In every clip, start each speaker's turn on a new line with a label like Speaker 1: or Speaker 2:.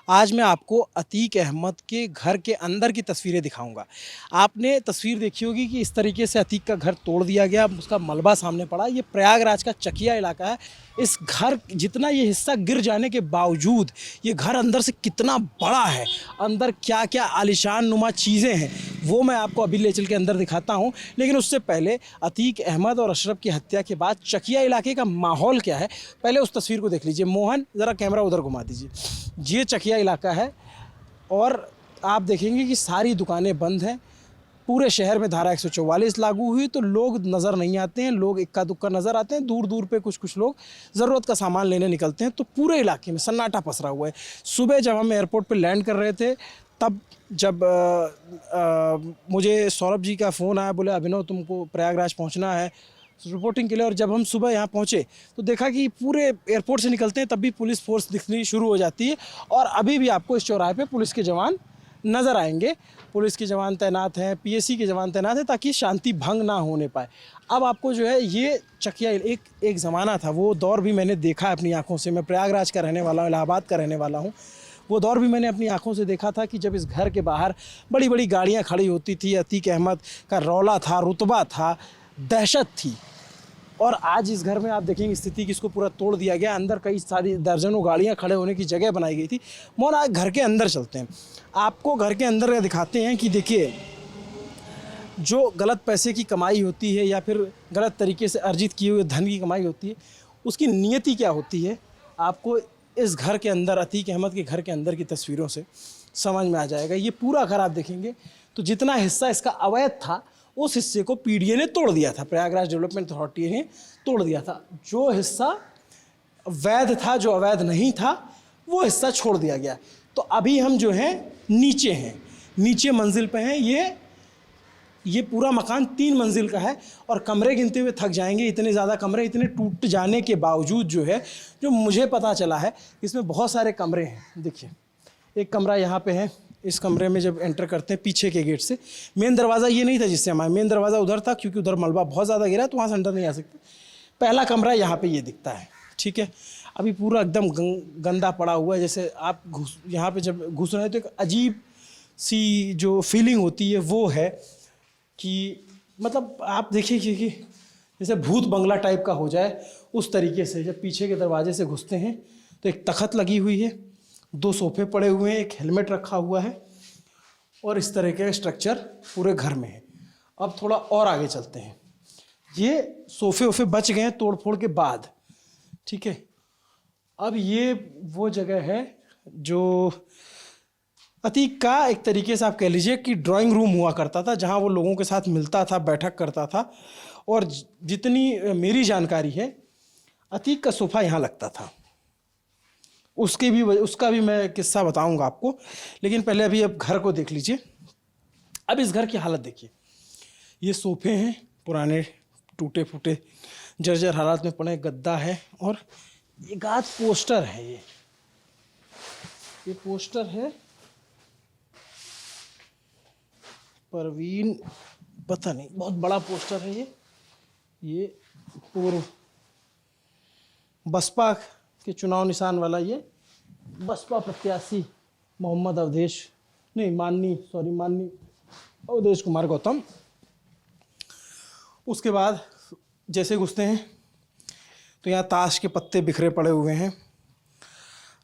Speaker 1: आज मैं आपको अतीक अहमद के घर के अंदर की तस्वीरें दिखाऊंगा। आपने तस्वीर देखी होगी कि इस तरीके से अतीक का घर तोड़ दिया गया, उसका मलबा सामने पड़ा। ये प्रयागराज का चकिया इलाका है। इस घर जितना ये हिस्सा गिर जाने के बावजूद ये घर अंदर से कितना बड़ा है, अंदर क्या क्या आलिशान नुमा चीज़ें हैं, वो मैं आपको अभी ले चल के अंदर दिखाता हूँ। लेकिन उससे पहले अतीक अहमद और अशरफ की हत्या के बाद चकिया इलाके का माहौल क्या है, पहले उस तस्वीर को देख लीजिए। मोहन, ज़रा कैमरा उधर घुमा दीजिए। ये चकिया इलाका है और आप देखेंगे कि सारी दुकानें बंद हैं। पूरे शहर में धारा 144 लागू हुई तो लोग नज़र नहीं आते हैं, लोग इक्का दुक्का नज़र आते हैं। दूर दूर पे कुछ कुछ लोग ज़रूरत का सामान लेने निकलते हैं। तो पूरे इलाके में सन्नाटा पसरा हुआ है। सुबह जब हम एयरपोर्ट पे लैंड कर रहे थे तब जब मुझे सौरभ जी का फ़ोन आया, बोले अभिनव तुमको प्रयागराज पहुंचना है रिपोर्टिंग के लिए। और जब हम सुबह यहाँ पहुँचे तो देखा कि पूरे एयरपोर्ट से निकलते हैं तब भी पुलिस फोर्स दिखनी शुरू हो जाती है। और अभी भी आपको इस चौराहे पे पुलिस के जवान नज़र आएंगे। पुलिस के जवान तैनात हैं, पीएसी के जवान तैनात हैं ताकि शांति भंग ना होने पाए। अब आपको जो है ये चकिया एक ज़माना था, वो दौर भी मैंने देखा अपनी आँखों से। मैं प्रयागराज का रहने वाला हूँ, इलाहाबाद का रहने वाला हूँ। वो दौर भी मैंने अपनी आंखों से देखा था कि जब इस घर के बाहर बड़ी बड़ी गाड़ियाँ खड़ी होती थी। अतीक अहमद का रौला था, रुतबा था, दहशत थी। और आज इस घर में आप देखेंगे स्थिति कि इसको पूरा तोड़ दिया गया। अंदर कई सारी दर्जनों गाड़ियां खड़े होने की जगह बनाई गई थी। मोहन, आज घर के अंदर चलते हैं, आपको घर के अंदर का दिखाते हैं कि देखिए जो गलत पैसे की कमाई होती है या फिर गलत तरीके से अर्जित किए हुए धन की कमाई होती है, उसकी नियति क्या होती है, आपको इस घर के अंदर, अतीक अहमद के घर के अंदर की तस्वीरों से समझ में आ जाएगा। ये पूरा घर आप देखेंगे तो जितना हिस्सा इसका अवैध था उस हिस्से को पीडीए ने तोड़ दिया था, प्रयागराज डेवलपमेंट अथॉरिटी ने तोड़ दिया था। जो हिस्सा वैध था, जो अवैध नहीं था, वो हिस्सा छोड़ दिया गया। तो अभी हम जो हैं नीचे हैं, नीचे मंजिल पे हैं। ये पूरा मकान 3 मंजिल का है और कमरे गिनते हुए थक जाएंगे। इतने ज़्यादा कमरे, इतने टूट जाने के बावजूद जो है, जो मुझे पता चला है, इसमें बहुत सारे कमरे हैं। देखिए एक कमरा यहाँ पे है। इस कमरे में जब एंटर करते हैं पीछे के गेट से, मेन दरवाज़ा ये नहीं था जिससे हमारा, मेन दरवाज़ा उधर था क्योंकि उधर मलबा बहुत ज़्यादा गिरा तो वहाँ से अंदर नहीं आ सकते। पहला कमरा यहाँ पे ये दिखता है, ठीक है। अभी पूरा एकदम गंदा पड़ा हुआ है। जैसे आप यहाँ पे जब घुस रहे हैं तो एक अजीब सी जो फीलिंग होती है वो है कि मतलब आप देखिए कि जैसे भूत बंगला टाइप का हो जाए उस तरीके से। जब पीछे के दरवाजे से घुसते हैं तो एक तख्त लगी हुई है, 2 सोफे पड़े हुए हैं, एक हेलमेट रखा हुआ है और इस तरह के स्ट्रक्चर पूरे घर में है। अब थोड़ा और आगे चलते हैं। ये सोफे वोफे बच गए हैं तोड़ फोड़ के बाद, ठीक है। अब ये वो जगह है जो अतीक का एक तरीके से आप कह लीजिए कि ड्राइंग रूम हुआ करता था, जहाँ वो लोगों के साथ मिलता था, बैठक करता था। और जितनी मेरी जानकारी है अतीक का सोफ़ा यहाँ लगता था। उसका भी मैं किस्सा बताऊंगा आपको, लेकिन पहले अभी अब घर को देख लीजिए। अब इस घर की हालत देखिए। ये सोफे हैं पुराने, टूटे फूटे, जर्जर हालात में पड़े, गद्दा है और एक आध पोस्टर है। ये पोस्टर है परवीन, पता नहीं, बहुत बड़ा पोस्टर है ये पूर्व बसपा के चुनाव निशान वाला, ये बसपा प्रत्याशी मोहम्मद माननी अवधेश कुमार गौतम। उसके बाद जैसे घुसते हैं तो यहाँ ताश के पत्ते बिखरे पड़े हुए हैं।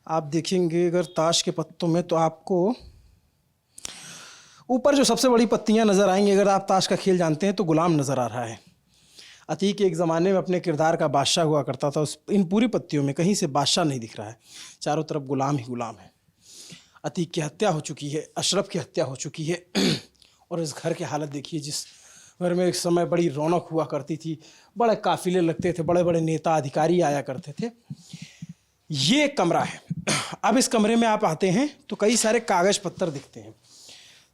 Speaker 1: आप देखेंगे अगर ताश के पत्तों में तो आपको ऊपर जो सबसे बड़ी पत्तियाँ नज़र आएंगी। अगर आप ताश का खेल जानते हैं तो गुलाम नज़र आ रहा है। अतीक एक ज़माने में अपने किरदार का बादशाह हुआ करता था। इन पूरी पत्तियों में कहीं से बादशाह नहीं दिख रहा है, चारों तरफ गुलाम ही गुलाम है। अतीक की हत्या हो चुकी है, अशरफ की हत्या हो चुकी है। और इस घर की हालत देखिए। जिस घर में एक समय बड़ी रौनक हुआ करती थी, बड़े काफिले लगते थे, बड़े बड़े नेता अधिकारी आया करते थे। ये कमरा है। अब इस कमरे में आप आते हैं तो कई सारे कागज़ पत्तर दिखते हैं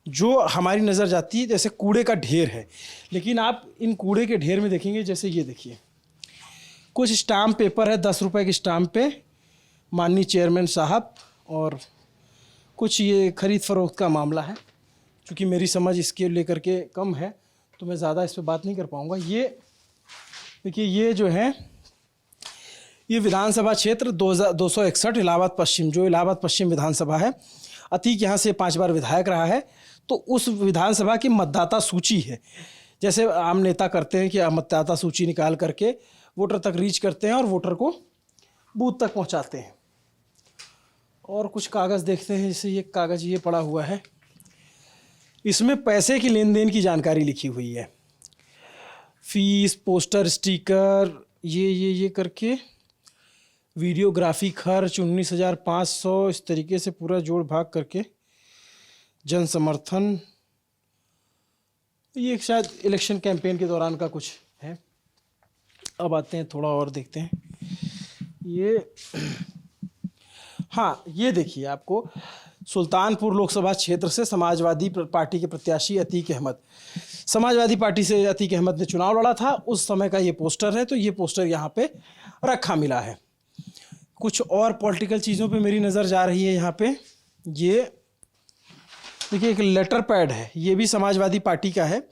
Speaker 1: जो हमारी नज़र जाती है जैसे कूड़े का ढेर है। लेकिन आप इन कूड़े के ढेर में देखेंगे, जैसे ये देखिए, कुछ स्टाम्प पेपर है 10 रुपए के स्टाम्प पे माननीय चेयरमैन साहब, और कुछ ये खरीद फरोख्त का मामला है। क्योंकि मेरी समझ इसके लेकर के कम है तो मैं ज़्यादा इस पर बात नहीं कर पाऊँगा। ये देखिए, ये जो है ये विधानसभा क्षेत्र 261 इलाहाबाद पश्चिम, जो इलाहाबाद पश्चिम विधानसभा है। अतीक यहाँ से 5 बार विधायक रहा है। तो उस विधानसभा की मतदाता सूची है, जैसे आम नेता करते हैं कि मतदाता सूची निकाल करके वोटर तक रीच करते हैं और वोटर को बूथ तक पहुंचाते हैं। और कुछ कागज़ देखते हैं, जैसे ये कागज़ ये पड़ा हुआ है, इसमें पैसे की लेन देन की जानकारी लिखी हुई है। फीस, पोस्टर, स्टिकर, ये करके वीडियोग्राफी खर्च 19,500, इस तरीके से पूरा जोड़ भाग करके जन समर्थन, ये शायद इलेक्शन कैंपेन के दौरान का कुछ है। अब आते हैं थोड़ा और देखते हैं। ये हाँ, ये देखिए, आपको सुल्तानपुर लोकसभा क्षेत्र से समाजवादी पार्टी के प्रत्याशी अतीक अहमद, समाजवादी पार्टी से अतीक अहमद ने चुनाव लड़ा था, उस समय का ये पोस्टर है। तो ये पोस्टर यहाँ पे रखा मिला है। कुछ और पॉलिटिकल चीज़ों पे मेरी नज़र जा रही है। यहाँ पे ये देखिए, एक लेटर पैड है, ये भी समाजवादी पार्टी का है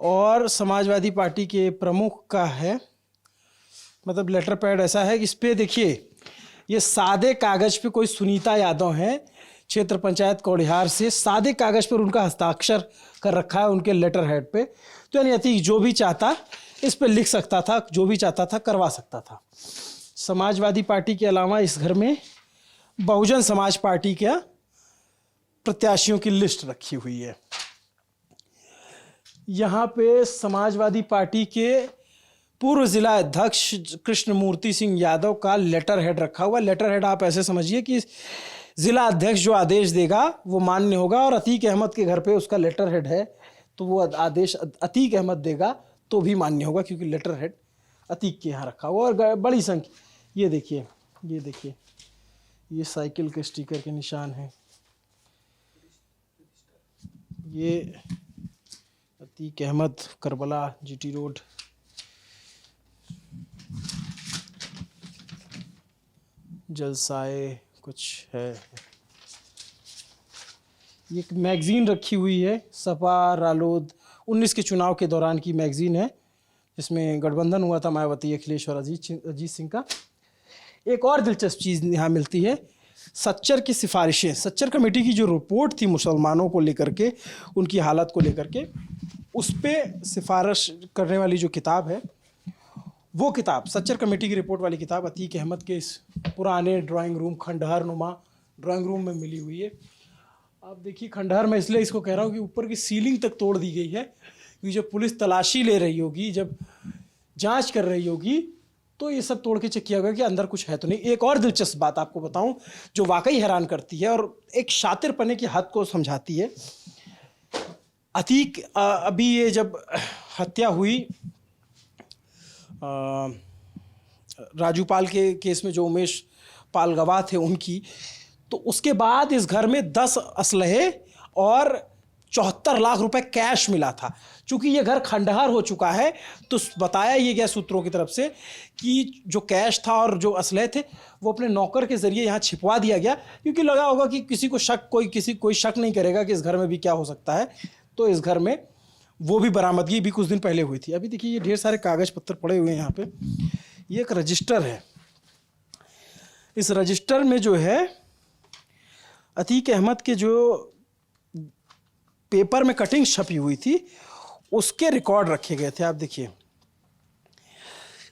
Speaker 1: और समाजवादी पार्टी के प्रमुख का है। मतलब लेटर पैड ऐसा है कि इस पर देखिए, ये सादे कागज़ पे कोई सुनीता यादव हैं, क्षेत्र पंचायत कौड़िहार से, सादे कागज़ पर उनका हस्ताक्षर कर रखा है उनके लेटर हेड पे। तो यानी अतीक जो भी चाहता इस पे लिख सकता था, जो भी चाहता था करवा सकता था। समाजवादी पार्टी के अलावा इस घर में बहुजन समाज पार्टी के प्रत्याशियों की लिस्ट रखी हुई है। यहाँ पे समाजवादी पार्टी के पूर्व जिला अध्यक्ष कृष्णमूर्ति सिंह यादव का लेटर हेड रखा हुआ। लेटर हेड आप ऐसे समझिए कि जिला अध्यक्ष जो आदेश देगा वो मान्य होगा, और अतीक अहमद के घर पे उसका लेटर हेड है तो वो आदेश अतीक अहमद देगा तो भी मान्य होगा, क्योंकि लेटर हेड अतीक के यहाँ रखा हुआ। और बड़ी संख्या, ये देखिए, ये साइकिल के स्टिकर के निशान हैं। ये अतीक अहमद, करबला, जीटी रोड। जलसाए कुछ है। ये एक मैगज़ीन रखी हुई है, सपा रालोद 19 के चुनाव के दौरान की मैगज़ीन है, जिसमें गठबंधन हुआ था मायावती, अखिलेश और अजीत सिंह का। एक और दिलचस्प चीज़ यहाँ मिलती है, सच्चर की सिफारिशें। सच्चर कमेटी की जो रिपोर्ट थी मुसलमानों को लेकर के, उनकी हालत को लेकर के, उस पर सिफारिश करने वाली जो किताब है, वो किताब सच्चर कमेटी की रिपोर्ट वाली किताब अतीक अहमद के इस पुराने ड्राइंग रूम, खंडहर नुमा ड्राइंग रूम में मिली हुई है। आप देखिए, खंडहर में इसलिए इसको कह रहा हूँ कि ऊपर की सीलिंग तक तोड़ दी गई है, क्योंकि जब पुलिस तलाशी ले रही होगी, जब जांच कर रही होगी, तो ये सब तोड़ के चेक किया होगा कि अंदर कुछ है तो नहीं। एक और दिलचस्प बात आपको बताऊं जो वाकई हैरान करती है और एक शातिरपने की हद को समझाती है। अतीक अभी ये जब हत्या हुई राजू पाल के केस में, जो उमेश पाल गवाह थे उनकी, तो उसके बाद इस घर में 10 असलहे और 74 लाख रुपए कैश मिला था। चूंकि ये घर खंडहर हो चुका है, तो बताया ये गया सूत्रों की तरफ से कि जो कैश था और जो असलहे थे वो अपने नौकर के जरिए यहाँ छिपवा दिया गया, क्योंकि लगा होगा कि किसी को शक, कोई शक नहीं करेगा कि इस घर में भी क्या हो सकता है। तो इस घर में वो भी बरामदगी भी कुछ दिन पहले हुई थी। अभी देखिए, ये ढेर सारे कागज पत्तर पड़े हुए हैं यहाँ पे। ये एक रजिस्टर है। इस रजिस्टर में जो है अतीक अहमद के जो पेपर में कटिंग छपी हुई थी उसके रिकॉर्ड रखे गए थे। आप देखिए,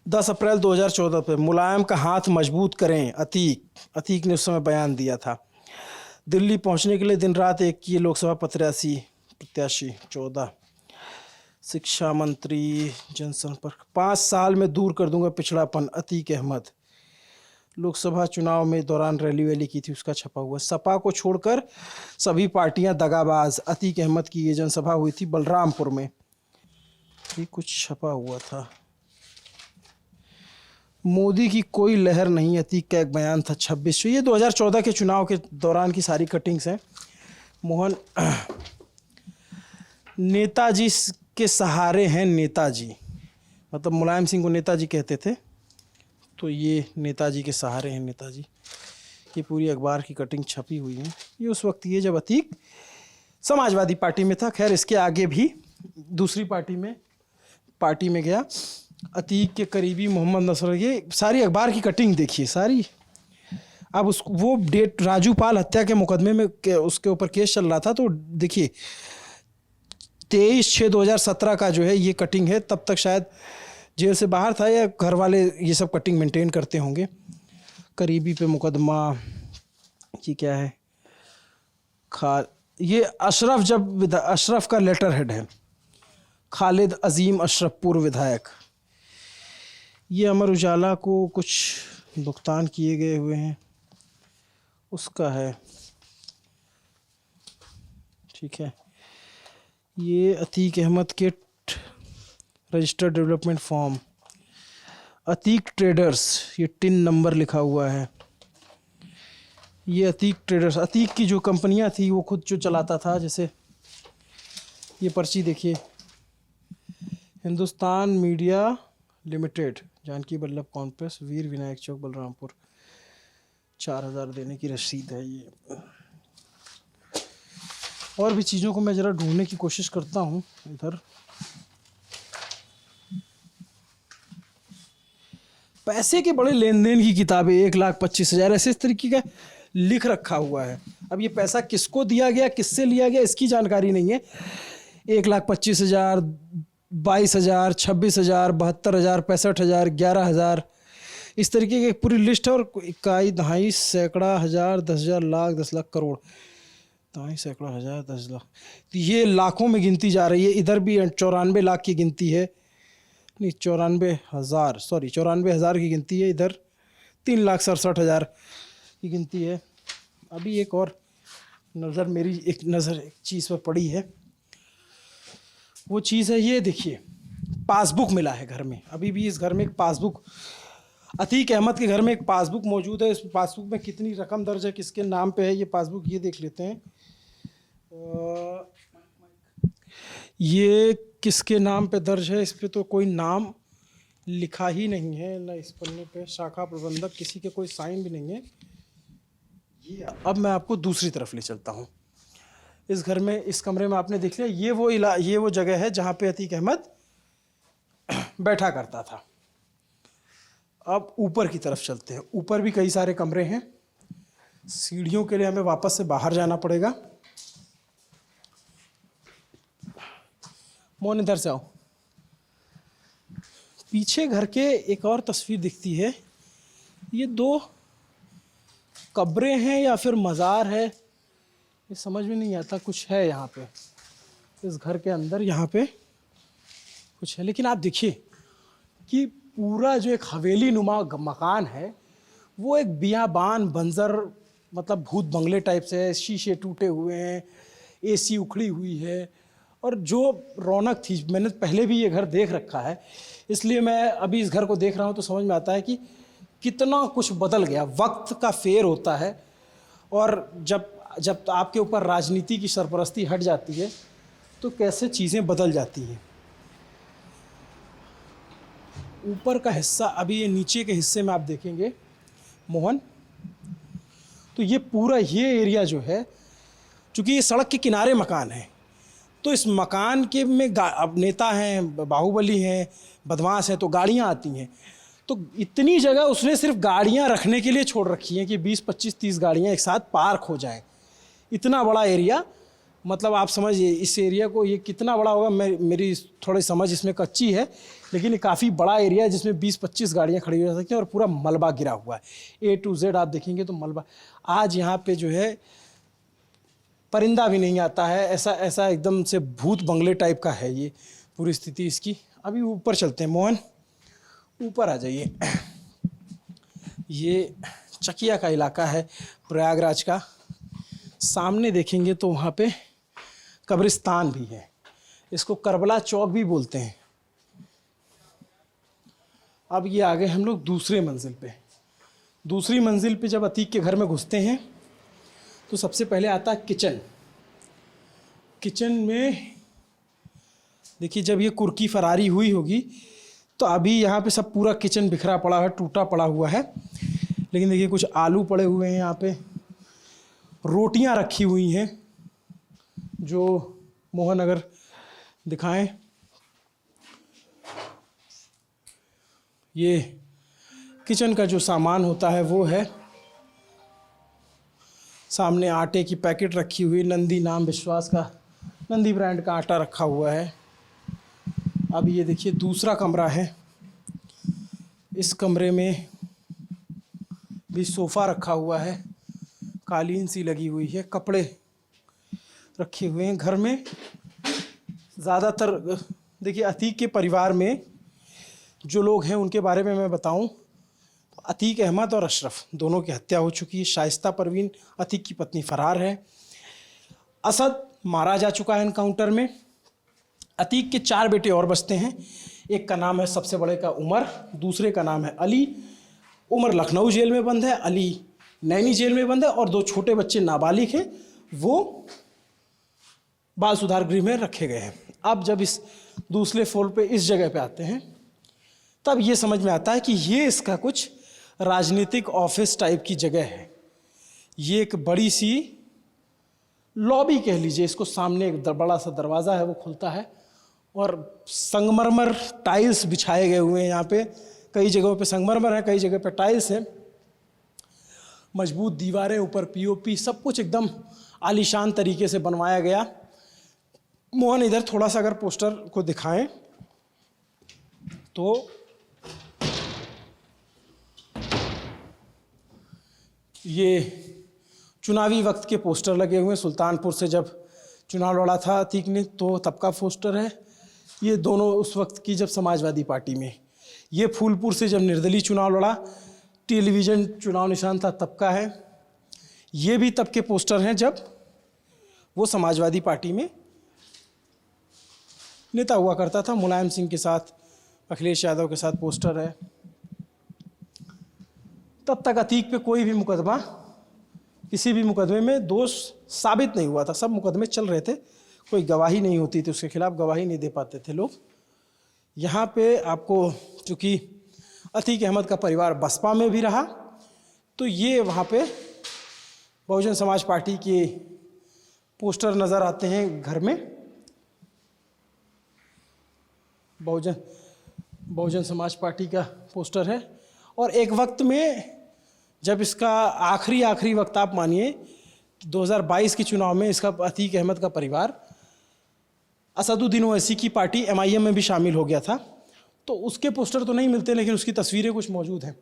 Speaker 1: 10 अप्रैल 2014 पे मुलायम का हाथ मजबूत करें, अतीक ने उस समय बयान दिया था। दिल्ली पहुंचने के लिए दिन रात एक किए लोकसभा प्रत्याशी 14। शिक्षा मंत्री, जनसंपर्क, 5 साल में दूर कर दूंगा पिछड़ापन, अतीक अहमद। लोकसभा चुनाव में दौरान रैली की थी, उसका छपा हुआ। सपा को छोड़कर सभी पार्टियां दगाबाज, अतीक अहमद की ये जनसभा हुई थी बलरामपुर में, ये कुछ छपा हुआ था। मोदी की कोई लहर नहीं, अतीक का एक बयान था 26। ये 2014 के चुनाव के दौरान की सारी कटिंग्स हैं। मोहन, नेताजी के सहारे हैं नेताजी, मतलब मुलायम सिंह को नेताजी कहते थे, तो ये नेताजी के सहारे हैं नेताजी। ये पूरी अखबार की कटिंग छपी हुई है। ये उस वक्त ये जब अतीक समाजवादी पार्टी में था। खैर, इसके आगे भी दूसरी पार्टी में गया। अतीक के करीबी मोहम्मद नसर, ये सारी अखबार की कटिंग देखिए सारी। अब उस वो डेट राजू पाल हत्या के मुकदमे में उसके ऊपर केस चल रहा था, तो देखिए 23/6/2017 का जो है ये कटिंग है। तब तक शायद जेल से बाहर था या घर वाले ये सब कटिंग मेंटेन करते होंगे। करीबी पे मुकदमा, ये क्या है, ये अशरफ, जब अशरफ का लेटर हेड है, खालिद अजीम अशरफ पूर्व विधायक। ये अमर उजाला को कुछ भुगतान किए गए हुए हैं उसका है, ठीक है। ये अतीक अहमद के registered development form, Atiq traders, ये टिन नंबर लिखा हुआ है। ये अतीक ट्रेडर्स, अतीक की जो कंपनियां थी वो खुद जो चलाता था। जैसे ये पर्ची देखिए, Hindustan media limited, Janki Vallabh complex, Veer Vinayak Chowk, Balrampur, 4000 देने की रसीद है ये। और भी चीज़ों को मैं ज़रा ढूंढने की कोशिश करता हूँ इधर। पैसे के बड़े लेन देन की किताबें, 1,25,000 ऐसे इस तरीके का लिख रखा हुआ है। अब ये पैसा किसको दिया गया, किससे लिया गया, इसकी जानकारी नहीं है। 1,25,000, 22,000, 26,000, 72,000, 65,000, 11,000, इस तरीके की पूरी लिस्ट है। और इकाई, दहाई, सैकड़ा, हज़ार, 10,000, लाख, 10 लाख, करोड़, दहाई, सैकड़ा, हज़ार, 10 लाख, तो ये लाखों में गिनती जा रही है। इधर भी 94 लाख की गिनती है, नहीं 94,000, सॉरी 94,000 की गिनती है। इधर 3,67,000 की गिनती है। अभी एक और नज़र, मेरी एक नज़र एक चीज़ पर पड़ी है, वो चीज़ है ये देखिए, पासबुक मिला है घर में। अभी भी इस घर में एक पासबुक, अतीक अहमद के घर में एक पासबुक मौजूद है। इस पासबुक में कितनी रकम दर्ज है, किसके नाम पे है ये पासबुक, ये देख लेते हैं। ये किसके नाम पे दर्ज है, इस पे तो कोई नाम लिखा ही नहीं है ना इस पन्ने पे, शाखा प्रबंधक, किसी के कोई साइन भी नहीं है। ये अब मैं आपको दूसरी तरफ ले चलता हूँ। इस घर में, इस कमरे में आपने देख लिया, ये वो जगह है जहाँ पे अतीक अहमद बैठा करता था। अब ऊपर की तरफ चलते हैं। ऊपर भी कई सारे कमरे हैं। सीढ़ियों के लिए हमें वापस से बाहर जाना पड़ेगा। मोहन इधर से आओ। पीछे घर के एक और तस्वीर दिखती है। ये 2 कब्रें हैं या फिर मज़ार है, ये समझ में नहीं आता। कुछ है यहाँ पे, इस घर के अंदर यहाँ पे कुछ है। लेकिन आप देखिए कि पूरा जो एक हवेली नुमा मकान है, वो एक बियाबान बंजर, मतलब भूत बंगले टाइप से है। शीशे टूटे हुए हैं, एसी उखड़ी हुई है। और जो रौनक थी, मैंने पहले भी ये घर देख रखा है, इसलिए मैं अभी इस घर को देख रहा हूँ तो समझ में आता है कि कितना कुछ बदल गया। वक्त का फेर होता है, और जब आपके ऊपर राजनीति की सरपरस्ती हट जाती है तो कैसे चीज़ें बदल जाती हैं। ऊपर का हिस्सा, अभी ये नीचे के हिस्से में आप देखेंगे मोहन, तो ये पूरा ये एरिया जो है, चूँकि ये सड़क के किनारे मकान है, तो इस मकान के में अब नेता हैं, बाहुबली हैं, बदमाश हैं, तो गाड़ियाँ आती हैं। तो इतनी जगह उसने सिर्फ गाड़ियाँ रखने के लिए छोड़ रखी हैं कि 20, 25, 30 गाड़ियाँ एक साथ पार्क हो जाए। इतना बड़ा एरिया, मतलब आप समझिए इस एरिया को, ये कितना बड़ा होगा, मेरी थोड़ी समझ इसमें कच्ची है, लेकिन ये काफ़ी बड़ा एरिया है जिसमें 20-25 गाड़ियाँ खड़ी हो सकती हैं। और पूरा मलबा गिरा हुआ है, A to Z आप देखेंगे तो मलबा। आज यहाँ पे जो है परिंदा भी नहीं आता है, ऐसा एकदम से भूत बंगले टाइप का है ये पूरी स्थिति इसकी। अभी ऊपर चलते हैं मोहन, ऊपर आ जाइए। ये चकिया का इलाका है, प्रयागराज का। सामने देखेंगे तो वहाँ पे कब्रिस्तान भी है, इसको करबला चौक भी बोलते हैं। अब ये आ गए हम लोग दूसरे मंजिल पे। दूसरी मंजिल पे जब अतीक के घर में घुसते हैं तो सबसे पहले आता है किचन। किचन में देखिए, जब ये कुर्की फरारी हुई होगी तो अभी यहाँ पे सब पूरा किचन बिखरा पड़ा है, टूटा पड़ा हुआ है। लेकिन देखिए कुछ आलू पड़े हुए हैं यहाँ पे, रोटियाँ रखी हुई हैं, जो मोहन अगर दिखाएं, ये किचन का जो सामान होता है वो है। सामने आटे की पैकेट रखी हुई, नंदी नाम विश्वास का, नंदी ब्रांड का आटा रखा हुआ है। अब ये देखिए दूसरा कमरा है। इस कमरे में भी सोफ़ा रखा हुआ है, कालीन सी लगी हुई है, कपड़े रखे हुए हैं। घर में ज़्यादातर देखिए अतीक के परिवार में जो लोग हैं उनके बारे में मैं बताऊं तो अतीक अहमद और अशरफ दोनों की हत्या हो चुकी है। शाइस्ता परवीन अतीक की पत्नी फरार है। असद मारा जा चुका है एनकाउंटर में। अतीक के 4 बेटे और बचते हैं। एक का नाम है, सबसे बड़े का उमर, दूसरे का नाम है अली। उमर लखनऊ जेल में बंद है, अली नैनी जेल में बंद है, और 2 छोटे बच्चे नाबालिग हैं, वो बाल सुधार गृह में रखे गए हैं। अब जब इस दूसरे फ्लोर पे इस जगह पे आते हैं तब ये समझ में आता है कि ये इसका कुछ राजनीतिक ऑफिस टाइप की जगह है। ये एक बड़ी सी लॉबी कह लीजिए इसको। सामने एक बड़ा सा दरवाज़ा है, वो खुलता है और संगमरमर टाइल्स बिछाए गए हुए हैं यहाँ पे। कई जगहों पे संगमरमर है, कई जगह पे टाइल्स है। मजबूत दीवारें, ऊपर पीओपी, सब कुछ एकदम आलीशान तरीके से बनवाया गया। मोहन इधर थोड़ा सा अगर पोस्टर को दिखाएं तो ये चुनावी वक्त के पोस्टर लगे हुए हैं। सुल्तानपुर से जब चुनाव लड़ा था अतीक ने तो तब का पोस्टर है। ये दोनों उस वक्त की जब समाजवादी पार्टी में। ये फूलपुर से जब निर्दलीय चुनाव लड़ा, टेलीविज़न चुनाव निशान था, तब का है। ये भी तब के पोस्टर हैं जब वो समाजवादी पार्टी में नेता हुआ करता था। मुलायम सिंह के साथ, अखिलेश यादव के साथ पोस्टर है। तब तक अतीक पे कोई भी मुकदमा, किसी भी मुकदमे में दोष साबित नहीं हुआ था। सब मुकदमे चल रहे थे, कोई गवाही नहीं होती थी उसके खिलाफ, गवाही नहीं दे पाते थे लोग। यहाँ पे आपको, चूँकि अतीक अहमद का परिवार बसपा में भी रहा, तो ये वहाँ पे बहुजन समाज पार्टी के पोस्टर नज़र आते हैं घर में। बहुजन समाज पार्टी का पोस्टर है। और एक वक्त में जब इसका आखिरी वक्त, आप मानिए 2022 के चुनाव में, इसका अतीक अहमद का परिवार असदुद्दीन ओवैसी की पार्टी MIM में भी शामिल हो गया था। तो उसके पोस्टर तो नहीं मिलते, लेकिन उसकी तस्वीरें कुछ मौजूद हैं।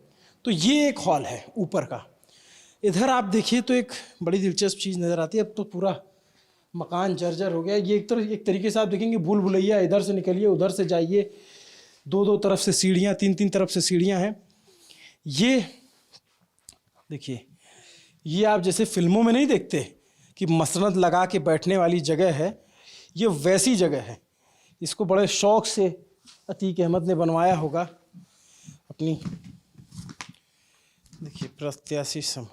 Speaker 1: तो ये एक हॉल है ऊपर का। इधर आप देखिए तो एक बड़ी दिलचस्प चीज़ नज़र आती है। अब तो पूरा मकान जर्जर हो गया। ये एक तरीके से आप देखेंगे भूल भुलैया, इधर से निकलिए उधर से जाइए, 2 तरफ से सीढ़ियाँ, 3 तरफ से सीढ़ियाँ हैं। ये देखिए, ये आप जैसे फिल्मों में नहीं देखते कि मसनद लगा के बैठने वाली जगह है, ये वैसी जगह है। इसको बड़े शौक से अतीक अहमद ने बनवाया होगा अपनी। देखिए प्रत्याशी सम,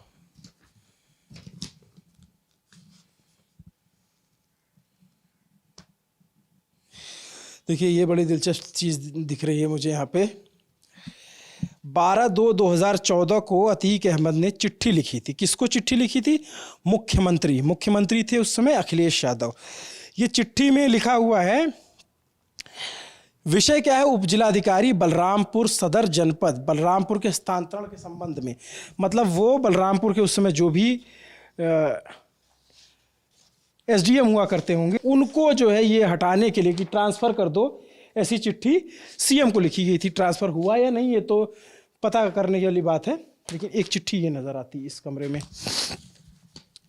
Speaker 1: देखिए ये बड़ी दिलचस्प चीज़ दिख रही है मुझे यहाँ पे। 12/2/2014 को अतीक अहमद ने चिट्ठी लिखी थी। किसको चिट्ठी लिखी थी? मुख्यमंत्री थे उस समय अखिलेश यादव। ये चिट्ठी में लिखा हुआ है, विषय क्या है? उपजिलाधिकारी बलरामपुर सदर जनपद, बलरामपुर के हस्तांतरण के संबंध में। मतलब वो बलरामपुर के उस समय जो भी SDM हुआ करते होंगे, उनको जो है ये हटाने के लिए कि ट्रांसफ़र कर दो, ऐसी चिट्ठी CM को लिखी गई थी। ट्रांसफ़र हुआ या नहीं ये तो पता करने वाली बात है, लेकिन एक चिट्ठी ये नज़र आती है इस कमरे में।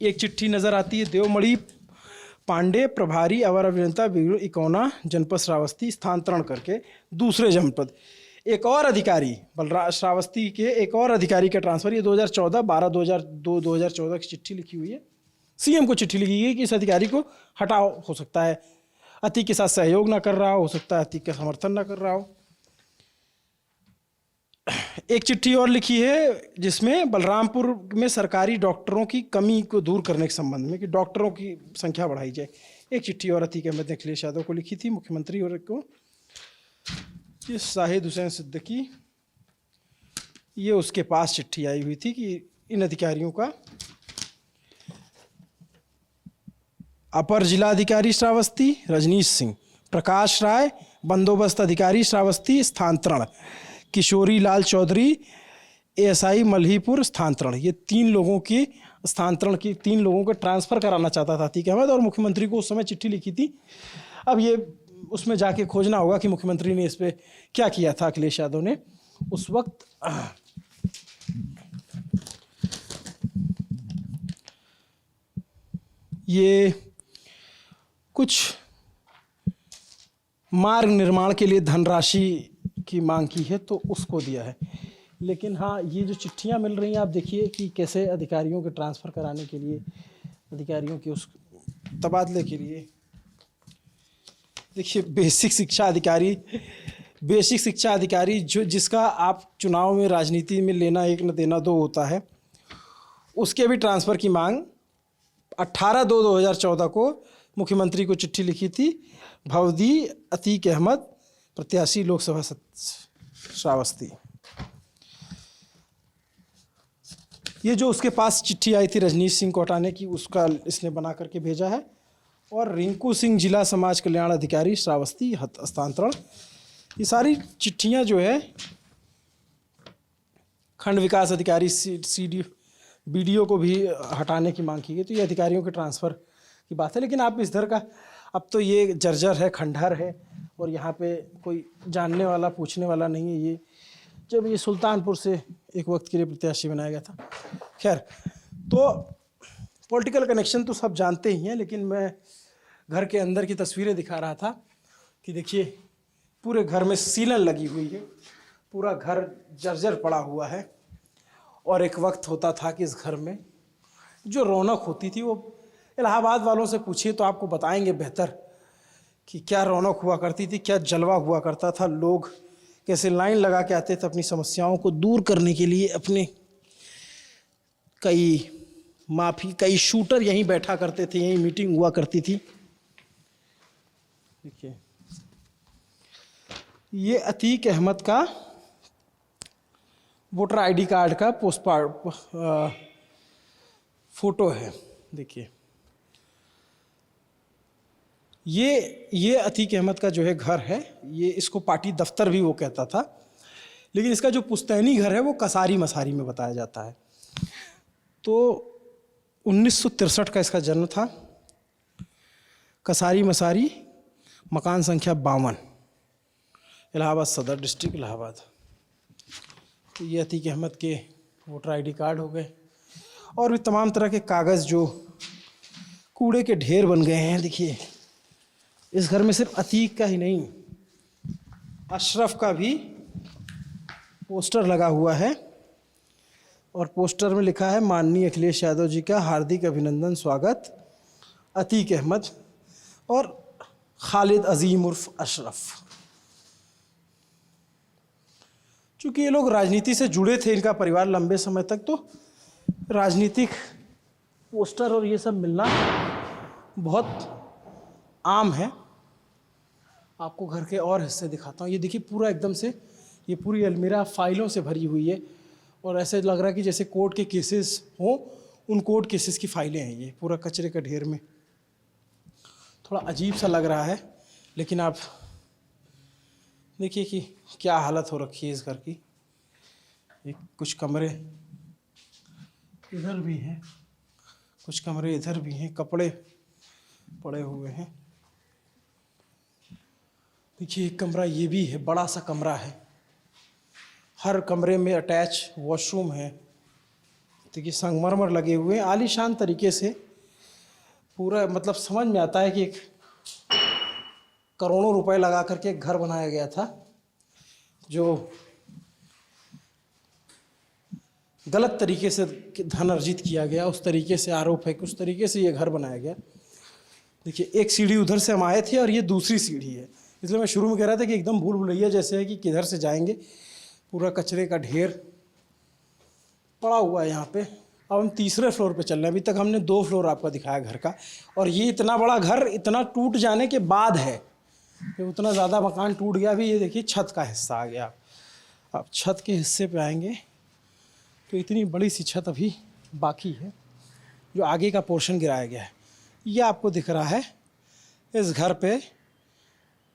Speaker 1: एक चिट्ठी नज़र आती है, देवमणि पांडे प्रभारी अवर अभियंता ब्यूरो इकोना जनपद श्रावस्ती स्थानांतरण करके दूसरे जनपद। एक और अधिकारी श्रावस्ती के एक और अधिकारी का ट्रांसफ़र। ये 12/2/2014 की चिट्ठी लिखी हुई है। CM को चिट्ठी लिखी गई कि इस अधिकारी को हटाओ, हो सकता है अतीक के साथ सहयोग ना कर रहा हो सकता है अतीक का समर्थन ना कर रहा हो। एक चिट्ठी और लिखी है जिसमें बलरामपुर में सरकारी डॉक्टरों की कमी को दूर करने के संबंध में, कि डॉक्टरों की संख्या बढ़ाई जाए। एक चिट्ठी और अतीक अहमद ने अखिलेश यादव को लिखी थी, मुख्यमंत्री और को। ये शाहिद हुसैन सिद्दीकी, ये उसके पास चिट्ठी आई हुई थी कि इन अधिकारियों का अपर जिलाधिकारी श्रावस्ती रजनीश सिंह, प्रकाश राय बंदोबस्त अधिकारी श्रावस्ती स्थानांतरण, किशोरी लाल चौधरी, एएसआई मल्हीपुर स्थानांतरण। ये 3 लोगों की स्थानांतरण की, 3 लोगों को ट्रांसफ़र कराना चाहता था अतीक अहमद, और मुख्यमंत्री को उस समय चिट्ठी लिखी थी। अब ये उसमें जाके खोजना होगा कि मुख्यमंत्री ने इस पर क्या किया था, अखिलेश यादव ने उस वक्त। ये कुछ मार्ग निर्माण के लिए धनराशि की मांग की है तो उसको दिया है। लेकिन हाँ, ये जो चिट्ठियाँ मिल रही हैं, आप देखिए कि कैसे अधिकारियों के ट्रांसफ़र कराने के लिए, अधिकारियों के उस तबादले के लिए। देखिए बेसिक शिक्षा अधिकारी जो जिसका आप चुनाव में, राजनीति में लेना एक न देना दो होता है, उसके भी ट्रांसफ़र की मांग 18/2/2014 को मुख्यमंत्री को चिट्ठी लिखी थी भवदी अतीक अहमद, प्रत्याशी लोकसभा श्रावस्ती। ये जो उसके पास चिट्ठी आई थी रजनीश सिंह कोटाने की, उसका इसने बना करके भेजा है। और रिंकू सिंह जिला समाज कल्याण अधिकारी श्रावस्ती हस्तांतरण। ये सारी चिट्ठियां जो है खंड विकास अधिकारी सीडी बीडीओ को भी हटाने की मांग की गई। तो ये अधिकारियों के ट्रांसफ़र की बात है। लेकिन आप इस दर का, अब तो ये जर्जर है, खंडहर है, और यहाँ पे कोई जानने वाला पूछने वाला नहीं है। ये जब ये सुल्तानपुर से एक वक्त के लिए प्रत्याशी बनाया गया था। खैर, तो पॉलिटिकल कनेक्शन तो सब जानते ही हैं, लेकिन मैं घर के अंदर की तस्वीरें दिखा रहा था कि देखिए पूरे घर में सीलन लगी हुई है, पूरा घर जर्जर पड़ा हुआ है। और एक वक्त होता था कि इस घर में जो रौनक होती थी, वो इलाहाबाद वालों से पूछिए तो आपको बताएंगे बेहतर कि क्या रौनक हुआ करती थी, क्या जलवा हुआ करता था। लोग कैसे लाइन लगा के आते थे अपनी समस्याओं को दूर करने के लिए। अपने कई शूटर यहीं बैठा करते थे, यहीं मीटिंग हुआ करती थी। देखिए ये अतीक अहमद का वोटर आईडी कार्ड का फोटो है। देखिए ये अतीक अहमद का जो है घर है। ये इसको पार्टी दफ्तर भी वो कहता था, लेकिन इसका जो पुश्तैनी घर है वो कसारी मसारी में बताया जाता है। तो 1963 का इसका जन्म था। कसारी मसारी, मकान संख्या 52, इलाहाबाद सदर डिस्ट्रिक्ट इलाहाबाद। तो ये अतीक अहमद के वोटर आईडी कार्ड हो गए, और भी तमाम तरह के कागज़ जो कूड़े के ढेर बन गए हैं। देखिए इस घर में सिर्फ अतीक का ही नहीं, अशरफ का भी पोस्टर लगा हुआ है, और पोस्टर में लिखा है माननीय अखिलेश यादव जी का हार्दिक अभिनंदन स्वागत, अतीक अहमद और खालिद अजीम उर्फ अशरफ। चूँकि ये लोग राजनीति से जुड़े थे, इनका परिवार लंबे समय तक, तो राजनीतिक पोस्टर और ये सब मिलना बहुत आम है। आपको घर के और हिस्से दिखाता हूँ। ये देखिए पूरा एकदम से, ये पूरी अलमीरा फाइलों से भरी हुई है, और ऐसे लग रहा है कि जैसे कोर्ट के केसेस हों, उन कोर्ट केसेस की फाइलें हैं। ये पूरा कचरे का ढेर में, थोड़ा अजीब सा लग रहा है, लेकिन आप देखिए कि क्या हालत हो रखी है इस घर की। एक कुछ कमरे इधर भी हैं, कुछ कमरे इधर भी हैं, कपड़े पड़े हुए हैं। देखिए एक कमरा ये भी है, बड़ा सा कमरा है, हर कमरे में अटैच वॉशरूम है। देखिए संगमरमर लगे हुए हैं आलीशान तरीके से। पूरा मतलब समझ में आता है कि एक करोड़ों रुपए लगा करके एक घर बनाया गया था, जो गलत तरीके से धन अर्जित किया गया, उस तरीके से आरोप है कि उस तरीके से ये घर बनाया गया। देखिए एक सीढ़ी उधर से हम आए थे और ये दूसरी सीढ़ी है, इसलिए मैं शुरू में कह रहा था कि एकदम भूल भुलैया जैसे है कि किधर से जाएंगे। पूरा कचरे का ढेर पड़ा हुआ है यहाँ पे। अब हम तीसरे फ्लोर पे चल रहे हैं। अभी तक हमने 2 फ्लोर आपको दिखाया घर का, और ये इतना बड़ा घर इतना टूट जाने के बाद है कि उतना ज़्यादा मकान टूट गया। अभी ये देखिए छत का हिस्सा आ गया। अब छत के हिस्से पे आएंगे तो इतनी बड़ी सी छत अभी बाकी है, जो आगे का पोर्शन गिराया गया है। ये आपको दिख रहा है। इस घर पे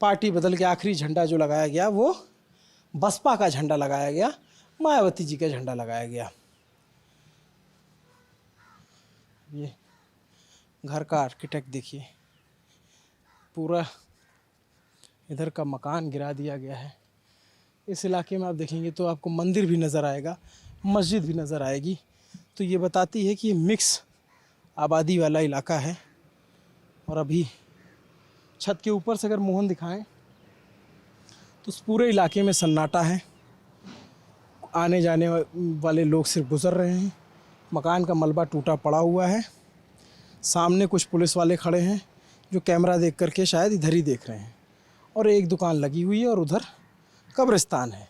Speaker 1: पार्टी बदल के आखिरी झंडा जो लगाया गया वो बसपा का झंडा लगाया गया, मायावती जी का झंडा लगाया गया। ये घर का आर्किटेक्ट देखिए, पूरा इधर का मकान गिरा दिया गया है। इस इलाके में आप देखेंगे तो आपको मंदिर भी नज़र आएगा, मस्जिद भी नज़र आएगी। तो ये बताती है कि ये मिक्स आबादी वाला इलाका है। और अभी छत के ऊपर से अगर मोहन दिखाएं तो उस पूरे इलाके में सन्नाटा है, आने जाने वाले लोग सिर्फ गुज़र रहे हैं। मकान का मलबा टूटा पड़ा हुआ है। सामने कुछ पुलिस वाले खड़े हैं जो कैमरा देख करके शायद इधर ही देख रहे हैं। और एक दुकान लगी हुई है और उधर कब्रिस्तान है।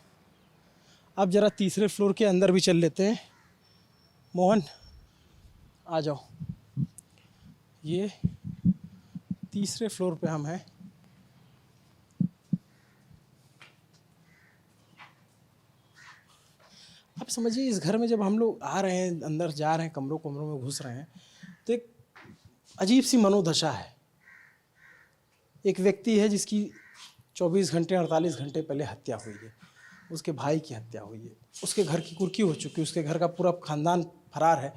Speaker 1: अब ज़रा तीसरे फ्लोर के अंदर भी चल लेते हैं। मोहन आ जाओ, ये तीसरे फ्लोर पे हम हैं। आप समझिए, इस घर में जब हम लोग आ रहे हैं, अंदर जा रहे हैं, कमरों कमरों में घुस रहे हैं, तो एक अजीब सी मनोदशा है। एक व्यक्ति है जिसकी 24 घंटे 48 घंटे पहले हत्या हुई है, उसके भाई की हत्या हुई है, उसके घर की कुर्की हो चुकी है, उसके घर का पूरा खानदान फरार है।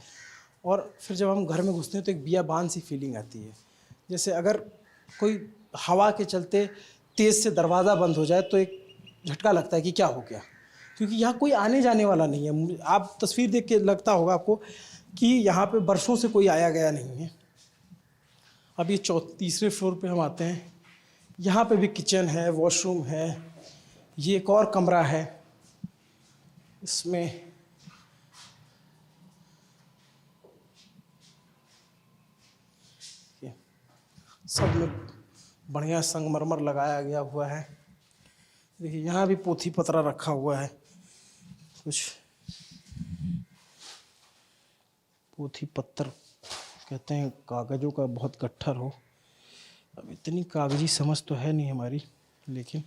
Speaker 1: और फिर जब हम घर में घुसते हैं तो एक बियाबान सी फीलिंग आती है, जैसे अगर कोई हवा के चलते तेज़ से दरवाज़ा बंद हो जाए तो एक झटका लगता है कि क्या हो गया, क्योंकि यहाँ कोई आने जाने वाला नहीं है। आप तस्वीर देख के लगता होगा आपको कि यहाँ पे वर्षों से कोई आया गया नहीं है। अब ये तीसरे फ्लोर पे हम आते हैं। यहाँ पे भी किचन है, वॉशरूम है, ये एक और कमरा है। इसमें सब में बढ़िया संगमरमर लगाया गया हुआ है। देखिए यहाँ भी पोथी पतरा रखा हुआ है, कुछ पोथी पत्तर कहते हैं कागज़ों का, बहुत गट्ठर हो। अब इतनी कागजी समझ तो है नहीं हमारी, लेकिन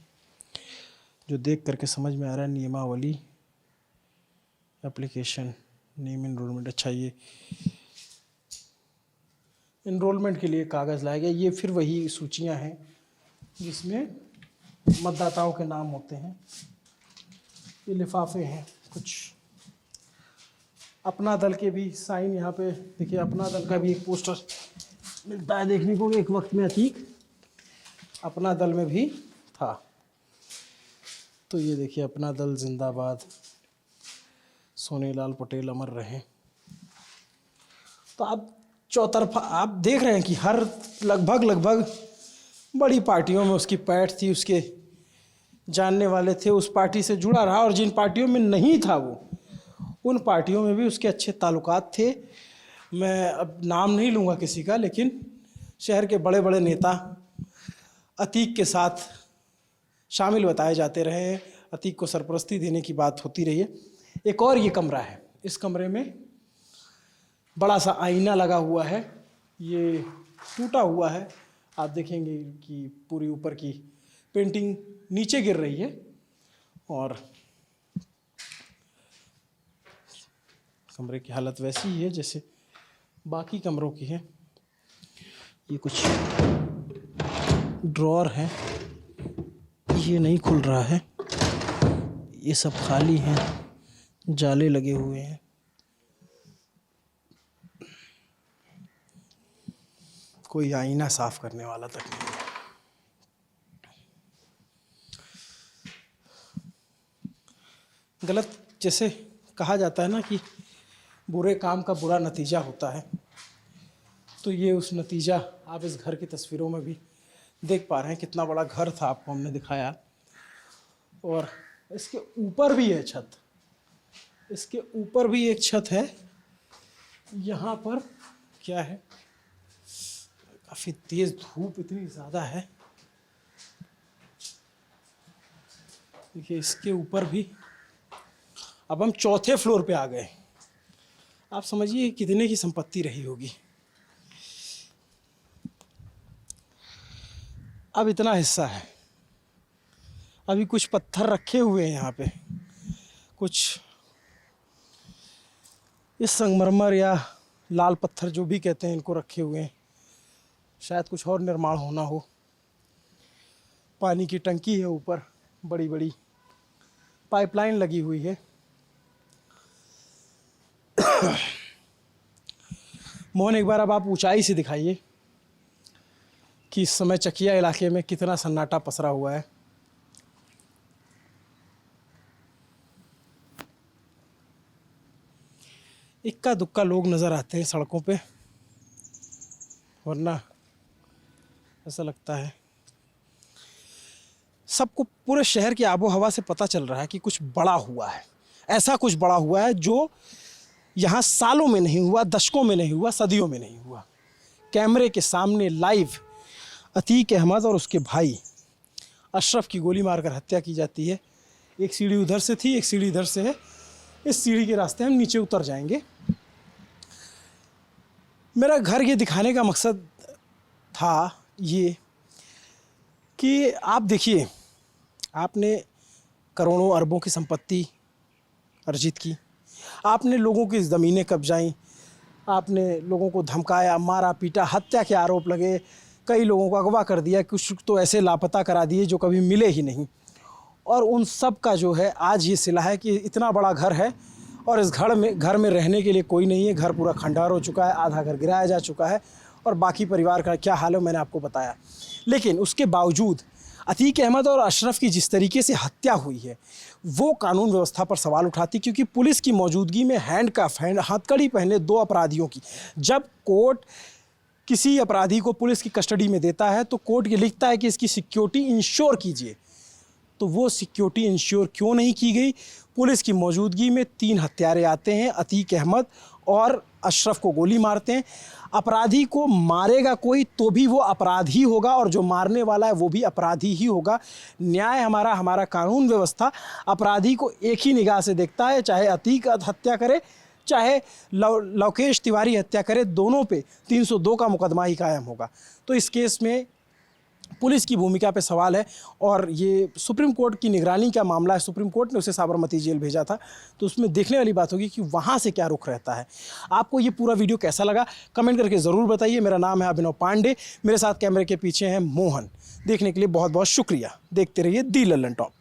Speaker 1: जो देख करके समझ में आ रहा है, नियमावली, एप्लीकेशन, नेम एनरोलमेंट। अच्छा, ये एनरोलमेंट के लिए कागज़ लाया गया। ये फिर वही सूचियां हैं जिसमें मतदाताओं के नाम होते हैं। ये लिफाफे हैं कुछ अपना दल के भी साइन। यहाँ पे देखिए, अपना दल का भी एक पोस्टर मिलता है देखने को। एक वक्त में अतीक अपना दल में भी था। तो ये देखिए, अपना दल जिंदाबाद, सोनेलाल पटेल अमर रहे। तो आप चौतरफा आप देख रहे हैं कि हर लगभग बड़ी पार्टियों में उसकी पैठ थी, उसके जानने वाले थे, उस पार्टी से जुड़ा रहा। और जिन पार्टियों में नहीं था वो, उन पार्टियों में भी उसके अच्छे ताल्लुकात थे। मैं अब नाम नहीं लूँगा किसी का, लेकिन शहर के बड़े बड़े नेता अतीक के साथ शामिल बताए जाते रहे हैं। अतीक को सरपरस्ती देने की बात होती रही है। एक और ये कमरा है, इस कमरे में बड़ा सा आईना लगा हुआ है, ये टूटा हुआ है। आप देखेंगे कि पूरी ऊपर की पेंटिंग नीचे गिर रही है और कमरे की हालत वैसी ही है जैसे बाकी कमरों की है। ये कुछ ड्रॉअर है, ये नहीं खुल रहा है, ये सब खाली हैं, जाले लगे हुए हैं। कोई आईना साफ करने वाला तक नहीं है। गलत, जैसे कहा जाता है ना कि बुरे काम का बुरा नतीजा होता है, तो ये उस नतीजा आप इस घर की तस्वीरों में भी देख पा रहे हैं। कितना बड़ा घर था आपको हमने दिखाया। और इसके ऊपर भी है छत, इसके ऊपर भी एक छत है। यहाँ पर क्या है, काफ़ी तेज़ धूप इतनी ज़्यादा है। देखिए, इसके ऊपर भी। अब हम चौथे फ्लोर पे आ गए। आप समझिए कितने की संपत्ति रही होगी। अब इतना हिस्सा है, अभी कुछ पत्थर रखे हुए हैं यहाँ पे, कुछ इस संगमरमर या लाल पत्थर जो भी कहते हैं इनको रखे हुए हैं। शायद कुछ और निर्माण होना हो। पानी की टंकी है ऊपर, बड़ी बड़ी पाइपलाइन लगी हुई है। मोहन, एक बार अब आप ऊंचाई से दिखाइए कि इस समय चकिया इलाके में कितना सन्नाटा पसरा हुआ है। इक्का दुक्का लोग नज़र आते हैं सड़कों पे, वरना ऐसा लगता है सबको पूरे शहर की आबो हवा से पता चल रहा है कि कुछ बड़ा हुआ है। ऐसा कुछ बड़ा हुआ है जो यहाँ सालों में नहीं हुआ, दशकों में नहीं हुआ, सदियों में नहीं हुआ। कैमरे के सामने लाइव अतीक अहमद और उसके भाई अशरफ की गोली मारकर हत्या की जाती है। एक सीढ़ी उधर से थी, एक सीढ़ी इधर से है। इस सीढ़ी के रास्ते हम नीचे उतर जाएंगे। मेरा घर ये दिखाने का मकसद था ये कि आप देखिए, आपने करोड़ों अरबों की संपत्ति अर्जित की, आपने लोगों की ज़मीनें कब्जाई, आपने लोगों को धमकाया, मारा पीटा, हत्या के आरोप लगे, कई लोगों को अगवा कर दिया, कुछ तो ऐसे लापता करा दिए जो कभी मिले ही नहीं। और उन सब का जो है आज ये सिला है कि इतना बड़ा घर है और इस घर में रहने के लिए कोई नहीं है। घर पूरा खंडहर हो चुका है, आधा घर गिराया जा चुका है और बाकी परिवार का क्या हाल है मैंने आपको बताया। लेकिन उसके बावजूद अतीक अहमद और अशरफ की जिस तरीके से हत्या हुई है वो कानून व्यवस्था पर सवाल उठाती, क्योंकि पुलिस की मौजूदगी में हथकड़ी पहने दो अपराधियों की जब कोर्ट किसी अपराधी को पुलिस की कस्टडी में देता है तो कोर्ट ये लिखता है कि इसकी सिक्योरिटी इंश्योर कीजिए। तो वो सिक्योरिटी इंश्योर क्यों नहीं की गई? पुलिस की मौजूदगी में 3 हत्यारे आते हैं, अतीक अहमद और अशरफ को गोली मारते हैं। अपराधी को मारेगा कोई तो भी वो अपराधी होगा और जो मारने वाला है वो भी अपराधी ही होगा। न्याय हमारा कानून व्यवस्था अपराधी को एक ही निगाह से देखता है, चाहे अतीक हत्या करे चाहे लवकेश तिवारी हत्या करे, दोनों पे 302 का मुकदमा ही कायम होगा। तो इस केस में पुलिस की भूमिका पे सवाल है और ये सुप्रीम कोर्ट की निगरानी का मामला है। सुप्रीम कोर्ट ने उसे साबरमती जेल भेजा था, तो उसमें देखने वाली बात होगी कि वहाँ से क्या रुख रहता है। आपको ये पूरा वीडियो कैसा लगा कमेंट करके ज़रूर बताइए। मेरा नाम है अभिनव पांडे, मेरे साथ कैमरे के पीछे हैं मोहन। देखने के लिए बहुत बहुत शुक्रिया। देखते रहिए दी लल्लन टॉप।